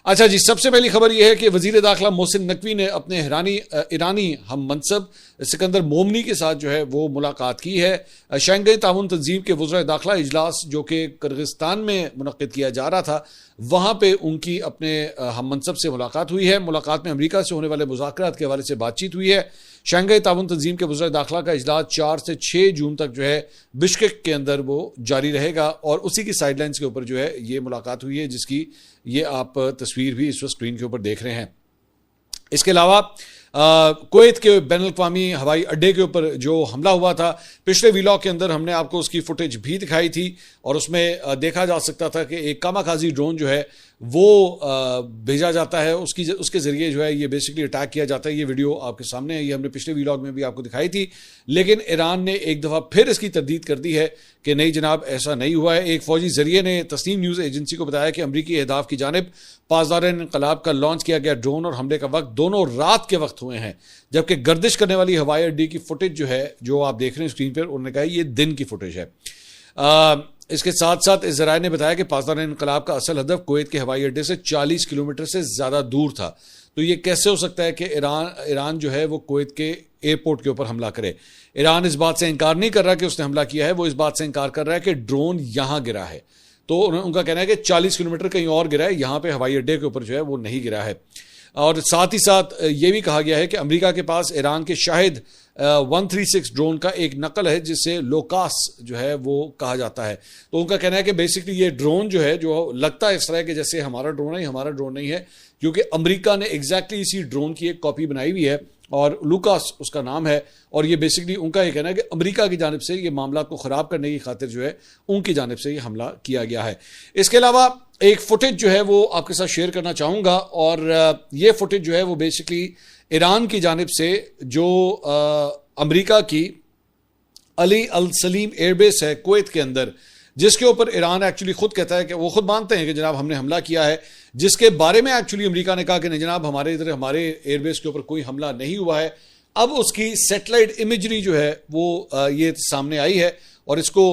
अच्छा जी, सबसे पहली खबर यह है कि वजीर दाखिला मोहसिन नकवी ने अपने ईरानी हम मनसब सिकंदर मोमनी के साथ जो है वो मुलाकात की है। शंघाई ताउन तंजीम के वज़राए दाखिला इजलास जो कि किर्गिस्तान में मुनक़्क़िद किया जा रहा था, वहाँ पे उनकी अपने हम मनसब से मुलाकात हुई है। मुलाकात में अमरीका से होने वाले मुज़ाकरात के हवाले से बातचीत हुई है। शंघाई ताउन तंजीम के वज़राए दाखिला का इजलास 4 से 6 जून तक जो है बिश्केक के अंदर वो जारी रहेगा और उसी की साइडलाइंस के ऊपर जो है ये मुलाकात हुई है, जिसकी ये आप तस्वीर भी इस वक्त स्क्रीन के ऊपर देख रहे हैं। इसके अलावा कुवैत के बैनुल-अक़वामी हवाई अड्डे के ऊपर जो हमला हुआ था, पिछले वीलॉग के अंदर हमने आपको उसकी फुटेज भी दिखाई थी और उसमें देखा जा सकता था कि एक कामाकाजी ड्रोन जो है वो भेजा जाता है, उसके ज़रिए जो है ये बेसिकली अटैक किया जाता है। ये वीडियो आपके सामने है, ये हमने पिछले वीलॉग में भी आपको दिखाई थी, लेकिन ईरान ने एक दफ़ा फिर इसकी तरदीद कर दी है कि नहीं जनाब, ऐसा नहीं हुआ है। एक फ़ौजी ज़रिए ने तस्नीम न्यूज़ एजेंसी को बताया कि अमरीकी अहदाफ की जानिब पासदार-ए-इन्क़लाब का लॉन्च किया गया ड्रोन और हमले का वक्त दोनों रात के वक्त हुए हैं, जबकि गर्दिश करने वाली हवाई अड्डे की फुटेज जो है, जो आप देख रहे हैं स्क्रीन पर, उन्होंने कहा ये दिन की फुटेज है। इसके साथ साथ इस ज़राए ने बताया कि पासदार-ए-इन्क़लाब का असल हदफ कुवैत के हवाई अड्डे से 40 किलोमीटर से ज़्यादा दूर था। तो ये कैसे हो सकता है कि ईरान जो है वो कुवैत के एयरपोर्ट के ऊपर हमला करे? ईरान इस बात से इनकार नहीं कर रहा कि उसने हमला किया है, वो इस बात से इनकार कर रहा है कि ड्रोन यहाँ गिरा है। तो उनका कहना है कि 40 किलोमीटर कहीं और गिरा है, यहाँ पे हवाई अड्डे के ऊपर जो है वो नहीं गिरा है। और साथ ही साथ ये भी कहा गया है कि अमेरिका के पास ईरान के शाहिद 136 ड्रोन का एक नकल है, जिसे लोकास जो है वो कहा जाता है। तो उनका कहना है कि बेसिकली ये ड्रोन जो है, जो लगता है इस तरह के जैसे हमारा ड्रोन है, हमारा ड्रोन नहीं है, क्योंकि अमेरिका ने एग्जैक्टली इसी ड्रोन की एक कॉपी बनाई हुई है और लूकास उसका नाम है। और ये बेसिकली उनका ये कहना है कि अमेरिका की जानिब से ये मामला को ख़राब करने की खातिर जो है उनकी जानिब से ये हमला किया गया है। इसके अलावा एक फुटेज जो है वो आपके साथ शेयर करना चाहूँगा, और ये फुटेज जो है वो बेसिकली ईरान की जानिब से जो अमेरिका की अली अल सलीम एयरबेस है कुवैत के अंदर, जिसके ऊपर ईरान एक्चुअली खुद कहता है कि वो खुद मानते हैं कि जनाब हमने हमला किया है, जिसके बारे में एक्चुअली अमेरिका ने कहा कि नहीं जनाब, हमारे इधर हमारे एयरबेस के ऊपर कोई हमला नहीं हुआ है। अब उसकी सैटेलाइट इमेजरी जो है वो ये सामने आई है और इसको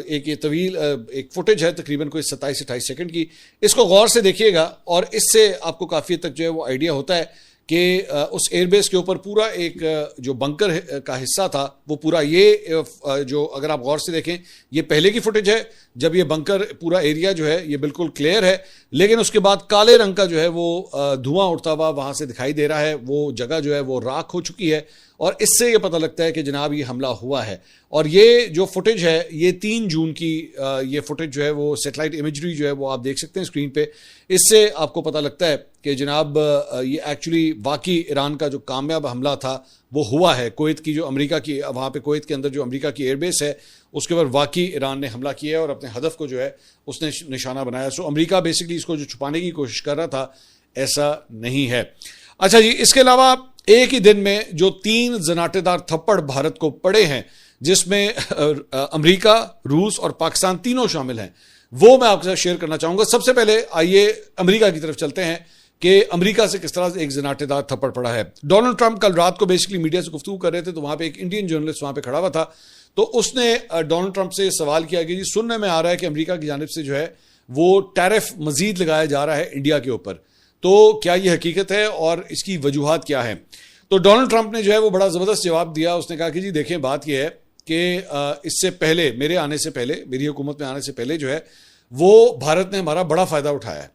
एक ये तवील एक फुटेज है, तकरीबन कोई 27-28 सेकंड की। इसको गौर से देखिएगा और इससे आपको काफ़ी हद तक जो है वो आइडिया होता है कि उस एयरबेस के ऊपर पूरा एक जो बंकर का हिस्सा था वो पूरा ये जो, अगर आप गौर से देखें, ये पहले की फुटेज है जब ये बंकर पूरा एरिया जो है ये बिल्कुल क्लियर है, लेकिन उसके बाद काले रंग का जो है वो धुआं उड़ता हुआ वहाँ से दिखाई दे रहा है। वो जगह जो है वो राख हो चुकी है और इससे ये पता लगता है कि जनाब ये हमला हुआ है। और ये जो फुटेज है ये 3 जून की ये फुटेज जो है वो सैटेलाइट इमेजरी जो है वो आप देख सकते हैं स्क्रीन पे। इससे आपको पता लगता है कि जनाब ये एक्चुअली वाकई ईरान का जो कामयाब हमला था वो हुआ है। कुवैत की जो अमेरिका की वहाँ पे कुवैत के अंदर जो अमेरिका की एयरबेस है उसके ऊपर वाकई ईरान ने हमला किया है और अपने हदफ को जो है उसने निशाना बनाया। सो अमेरिका बेसिकली इसको जो छुपाने की कोशिश कर रहा था, ऐसा नहीं है। अच्छा जी, इसके अलावा एक ही दिन में जो 3 जनाटेदार थप्पड़ भारत को पड़े हैं, जिसमें अमेरिका, रूस और पाकिस्तान तीनों शामिल हैं, वो मैं आपके साथ शेयर करना चाहूंगा। सबसे पहले आइए अमेरिका की तरफ चलते हैं कि अमेरिका से किस तरह से एक जनाटेदार थप्पड़ पड़ा है। डोनाल्ड ट्रंप कल रात को बेसिकली मीडिया से गुफ्तगू कर रहे थे, तो वहां पे एक इंडियन जर्नलिस्ट वहां पे खड़ा हुआ था, तो उसने डोनाल्ड ट्रंप से सवाल किया कि जी सुनने में आ रहा है कि अमेरिका की जानिब से जो है वो टैरिफ मजीद लगाया जा रहा है इंडिया के ऊपर, तो क्या ये हकीकत है और इसकी वजूहात क्या है? तो डोनाल्ड ट्रंप ने जो है वो बड़ा ज़बरदस्त जवाब दिया। उसने कहा कि जी देखें, बात यह है कि इससे पहले, मेरे आने से पहले, मेरी हुकूमत में आने से पहले जो है वो भारत ने हमारा बड़ा फ़ायदा उठाया है।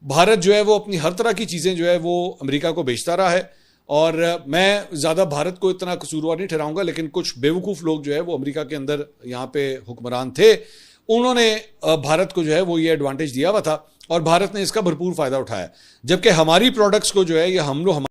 भारत जो है वो अपनी हर तरह की चीज़ें जो है वो अमेरिका को बेचता रहा है और मैं ज़्यादा भारत को इतना कसूरवार नहीं ठहराऊंगा, लेकिन कुछ बेवकूफ़ लोग जो है वो अमेरिका के अंदर यहाँ पे हुक्मरान थे, उन्होंने भारत को जो है वो ये एडवांटेज दिया हुआ था और भारत ने इसका भरपूर फ़ायदा उठाया, जबकि हमारी प्रोडक्ट्स को जो है ये हम लोग